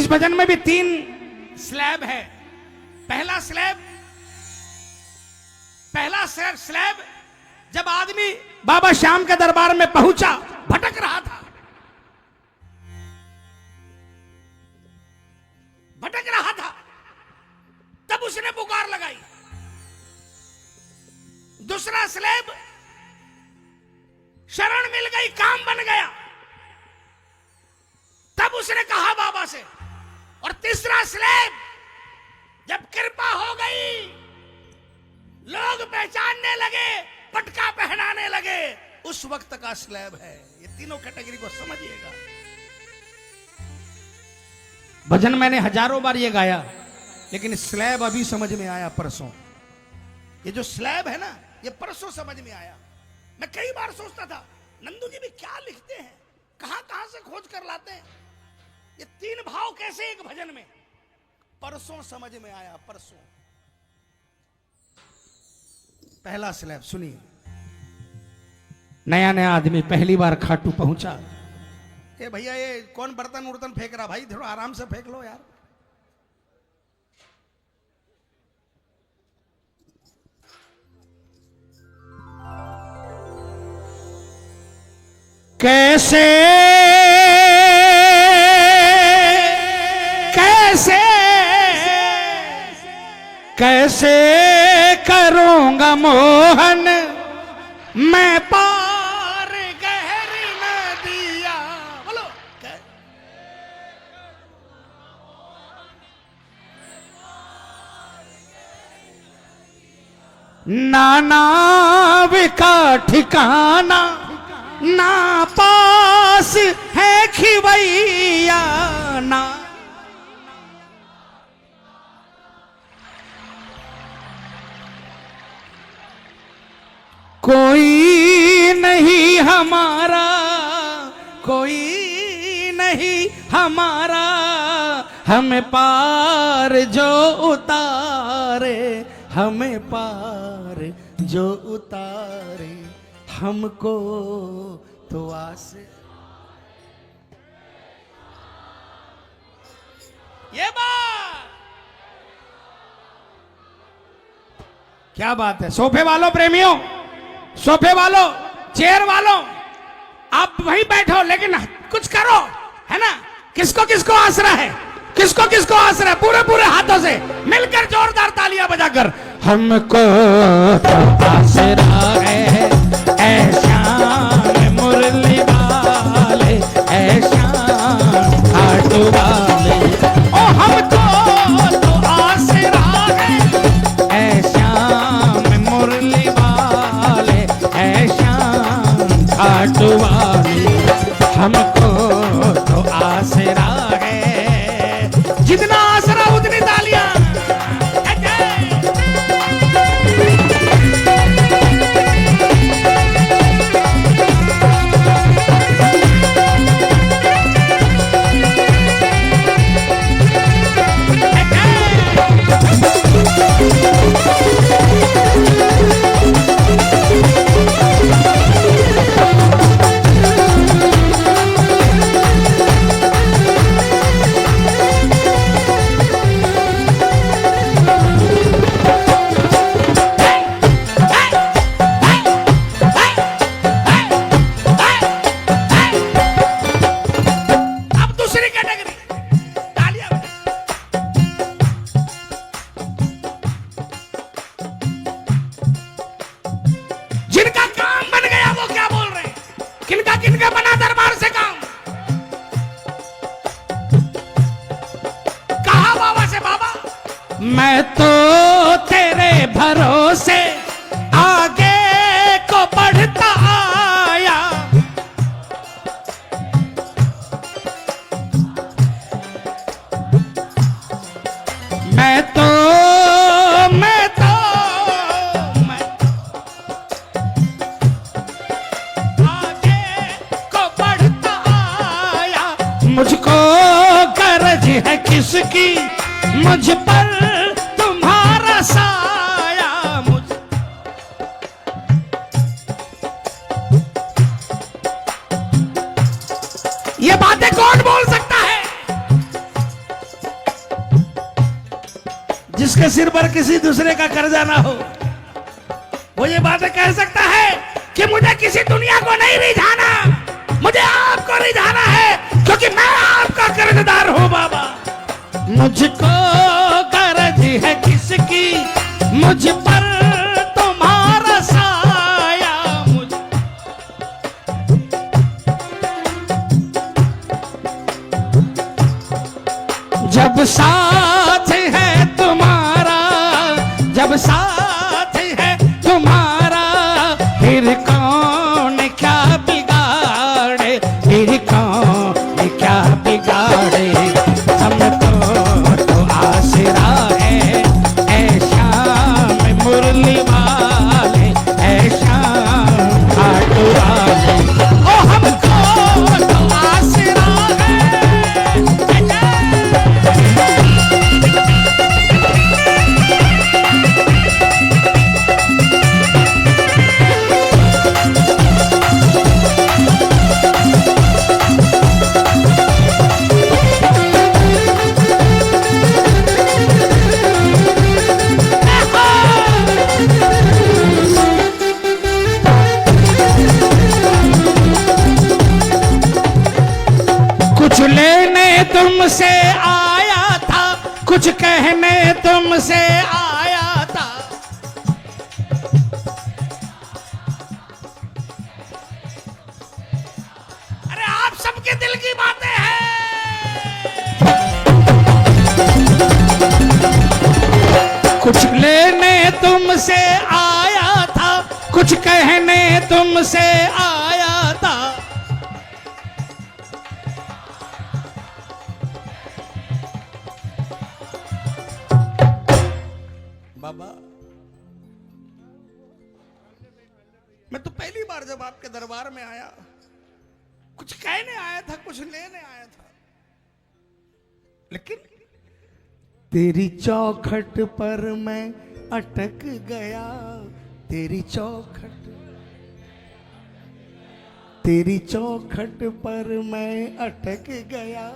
इस भजन में भी 3 स्लैब है। पहला स्लैब जब आदमी बाबा श्याम के दरबार में पहुंचा, भटक रहा था, तब उसने पुकार लगाई। दूसरा स्लैब, शरण मिल गई, काम बन गया, तब उसने कहा बाबा से। और तीसरा स्लैब, जब कृपा हो गई, लोग पहचानने लगे, पटका पहनाने लगे, उस वक्त का स्लैब है। ये तीनों कैटेगरी को समझिएगा। भजन मैंने हजारों बार ये गाया, लेकिन स्लैब अभी समझ में आया परसों। ये जो स्लैब है ना, ये परसों समझ में आया। मैं कई बार सोचता था नंदू जी भी क्या लिखते हैं, कहां कहां से खोज कर लाते हैं, ये 3 भाव कैसे एक भजन में। परसों समझ में आया, परसों। पहला स्लैब सुनिए। नया आदमी पहली बार खाटू पहुंचा। ए भैया, ये कौन बर्तन उर्तन फेंक रहा? भाई थोड़ा आराम से फेंक लो यार। कैसे कैसे कैसे करूंगा मोहन मैं पार गहरी नदिया। बोलो, नाव का ठिकाना ना पास है खिवैया ना। कोई नहीं हमारा, कोई नहीं हमारा, हमें पार जो उतारे, हमें पार जो उतारे, हमको तो आस। ये बात क्या बात है। सोफे वालों, प्रेमियों, सोफे वालों, चेयर वालों, आप वहीं बैठो, लेकिन कुछ करो, है ना। किसको किसको आसरा है, किसको किसको आसरा है, पूरे पूरे हाथों से मिलकर जोरदार तालियां बजाकर। हमको तो आसरा है ऐ श्याम मुरली वाले, ऐ श्याम खाटू वाले। ओ हमको तो आसरा है ऐ श्याम मुरली वाले, ऐ श्याम खाटू वाले। हमको तो आसरा है, जितना आसरा उतनी तालियां। किनका बना दरबार से काम? कहा बाबा से, बाबा मैं तो तेरे भरोसे आगे को बढ़ता आया, मैं तो मुझको गरज है किसकी, मुझ पर तुम्हारा साया। ये बातें कौन बोल सकता है? उसके सिर पर किसी दूसरे का कर्जा ना हो, वो ये बातें कह सकता है कि मुझे किसी दुनिया को नहीं रिझाना, मुझे आपको रिझाना है, क्योंकि मैं आपका कर्जदार हूं बाबा। मुझको कर्ज है किसकी, मुझ पर तुम्हारा साया, जब साथ है तुम्हारा, जब साथ है तुम्हारा, फिर कौन क्या बिगाड़े, फिर कौन क्या बिगाड़े। हमको तो आसरा है ऐ श्याम मुरली वाले, ऐ श्याम खाटू वाले, ओ हमको तो आसरा है। कुछ लेने तुमसे आया था, कुछ कहने तुमसे आया था। अरे आप सबके दिल की बातें हैं। कुछ लेने तुमसे आया था, कुछ कहने तुमसे आया था। बाबा मैं तो पहली बार जब आपके दरबार में आया, कुछ कहने आया था, कुछ लेने आया था, लेकिन तेरी चौखट पर मैं अटक गया, तेरी चौखट, तेरी चौखट पर मैं अटक गया।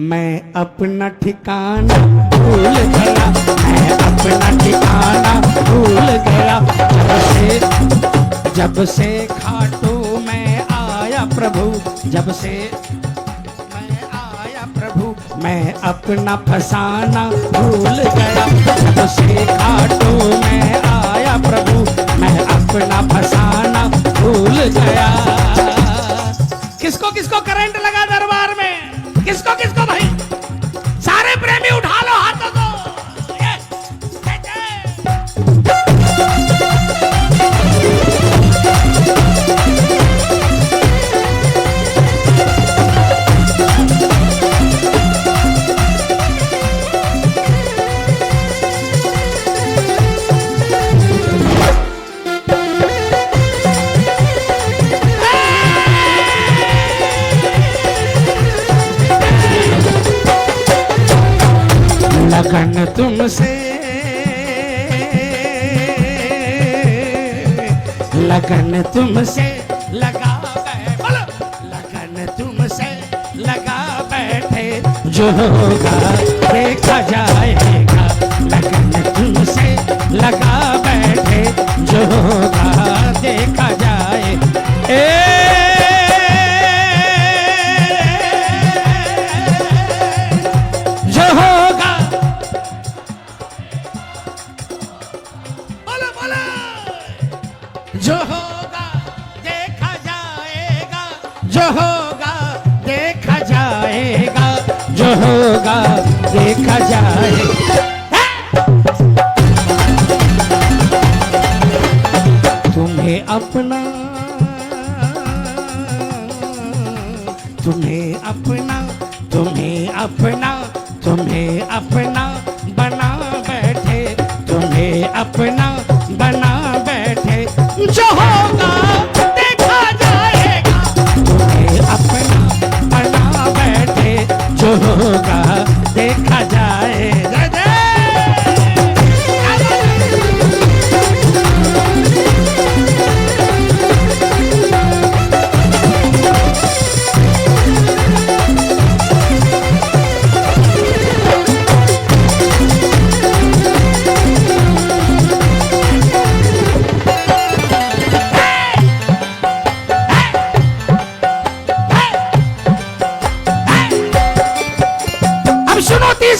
मैं अपना ठिकाना भूल गया, मैं अपना ठिकाना भूल गया। जब से खाटू मैं आया प्रभु, जब से मैं आया प्रभु, मैं अपना फसाना भूल गया। जब से खाटू मैं आया प्रभु, मैं अपना फसाना भूल गया। किसको किसको करंट लगा दरबार में, किसको किसको भाई, सारे प्रेमी उठा लो हाथों को। लगन तुमसे, लगन तुमसे लगा बैठे, लगन तुमसे लगा बैठे, जो होगा देखा जाएगा। लगन तुमसे लगा बैठे, जो होगा देखा जाए। जो होगा, बोलो बोलो, जो होगा देखा जाएगा, जो होगा देखा जाएगा, जो होगा देखा जाएगा। तुम्हें अपना, तुम्हें अपना, तुम्हें अपना, तुम्हें अपना बना बैठे, तुम्हें अपना बना बैठे। जो होगा देखा जाएगा, तुम्हें अपना बना बैठे, जो होगा देखा जाएगा।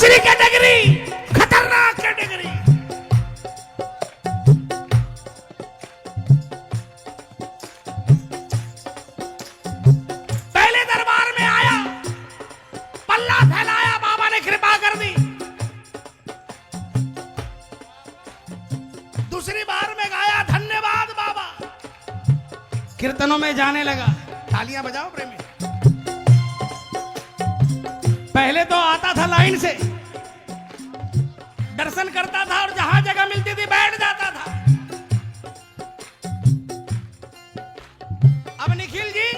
तीसरी कैटेगरी, खतरनाक कैटेगरी। पहले दरबार में आया, पल्ला फैलाया, बाबा ने कृपा कर दी। दूसरी बार में गाया धन्यवाद बाबा, कीर्तनों में जाने लगा। तालियां बजाओ प्रेमी। पहले तो आता था लाइन से, दर्शन करता था और जहां जगह मिलती थी बैठ जाता था। अब निखिल जी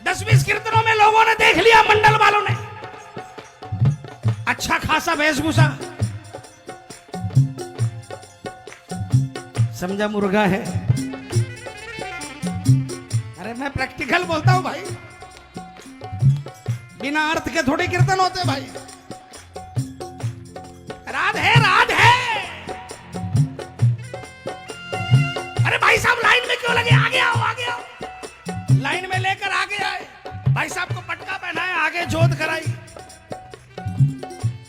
10-20 कीर्तनों में लोगों ने देख लिया, मंडल वालों ने, अच्छा खासा वेशभूषा, समझा मुर्गा है। अरे मैं प्रैक्टिकल बोलता हूं भाई, बिना अर्थ के थोड़े कीर्तन होते भाई। राधे राधे। अरे भाई साहब लाइन में क्यों लगे, आगे आओ आगे आओ। लाइन में लेकर आगे आए, भाई साहब को पटका पहनाए, आगे जोत कराई।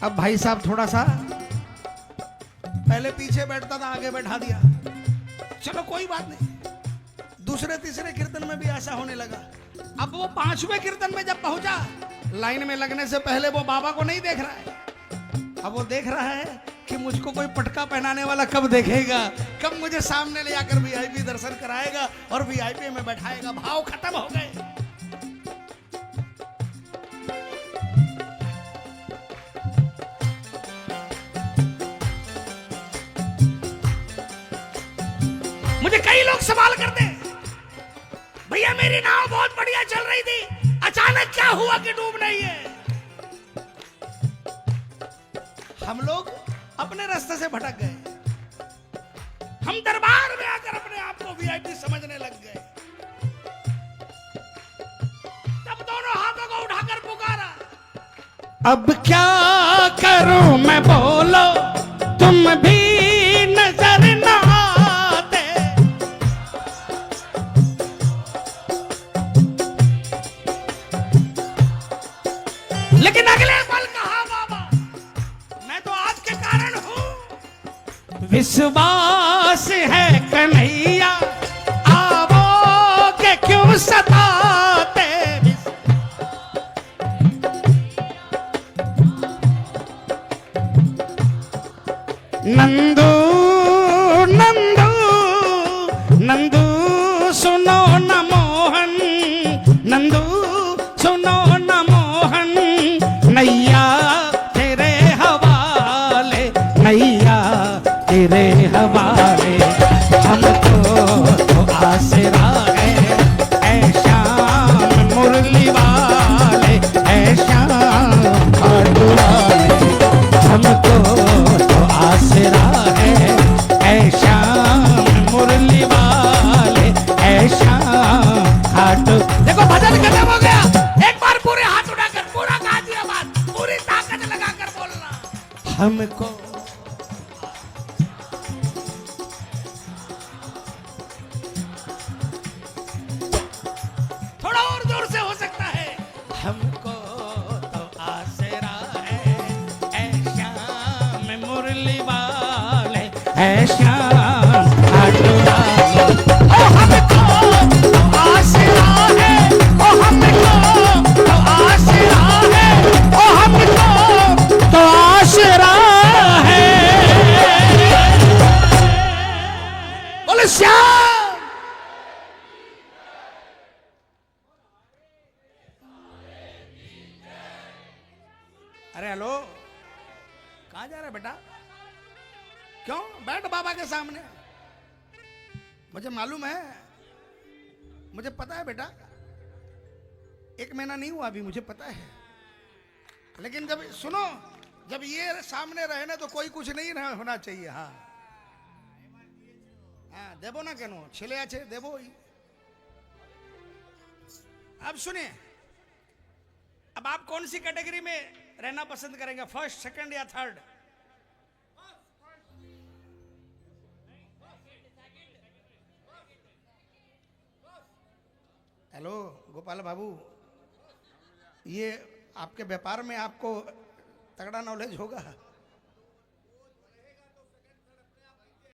अब भाई साहब थोड़ा सा, पहले पीछे बैठता था, आगे बैठा दिया। चलो कोई बात नहीं। दूसरे तीसरे कीर्तन में भी ऐसा होने लगा। अब वो 5वें कीर्तन में जब पहुंचा, लाइन में लगने से पहले वो बाबा को नहीं देख रहा है। अब वो देख रहा है कि मुझको कोई पटका पहनाने वाला कब देखेगा, कब मुझे सामने ले आकर वीआईपी दर्शन कराएगा और वीआईपी में बैठाएगा। भाव खत्म हो गए। मुझे कई लोग सवाल करते, भैया मेरी नाव बहुत बढ़िया चल रही थी, अचानक क्या हुआ कि डूब रही है। हम लोग अपने रास्ते से भटक गए। हम दरबार में आकर अपने आप को वीआईपी समझने लग गए। तब दोनों हाथों को उठाकर पुकारा, अब क्या करूं मैं बोलो, तुम भी नजर ना आते। लेकिन अगले पल कहा बाबा, मैं तो आपके कारण हूं। विश्वास है कन्हैया, आओगे क्यों सताते। नंदू नंदू नंदू सुनो न मोहन, नंदू सुनो न मोहन, नैया तेरे हवाले, नैया तेरे हवाले। हमको तो आसरा है, ऐ श्याम मुरली वाले, ऐ श्याम खाटू वाले। हमको तो आसरा है, ऐ श्याम मुरली वाले, ऐ श्याम खाटू। देखो भजन खत्म हो गया। एक बार पूरे हाथ उठाकर पूरा गा दिया बात, पूरी ताकत लगाकर बोलना, हमको थोड़ा और जोर से हो सकता है। हमको तो आसरा है, ऐ श्याम मुरली वाले, ऐ श्याम खाटू वाले। ओ हमको तो आसरा है, ओ हमको तो आसरा है, ओ हमको तो आसरा है। बोले श्याम। अरे हेलो, कहाँ जा रहा है बेटा? क्यों? बैठ बाबा के सामने। मुझे मालूम है, मुझे पता है बेटा, 1 महीना नहीं हुआ अभी, मुझे पता है। लेकिन जब सुनो, जब ये सामने रहे ना तो कोई कुछ नहीं होना चाहिए। हाँ हाँ, देवो ना कहनो छिले आछे देवो ही। अब सुनिए, अब आप कौन सी कैटेगरी में रहना पसंद करेंगे, फर्स्ट, सेकंड या थर्ड? हेलो गोपाल बाबू, ये आपके व्यापार में आपको तगड़ा नॉलेज होगा।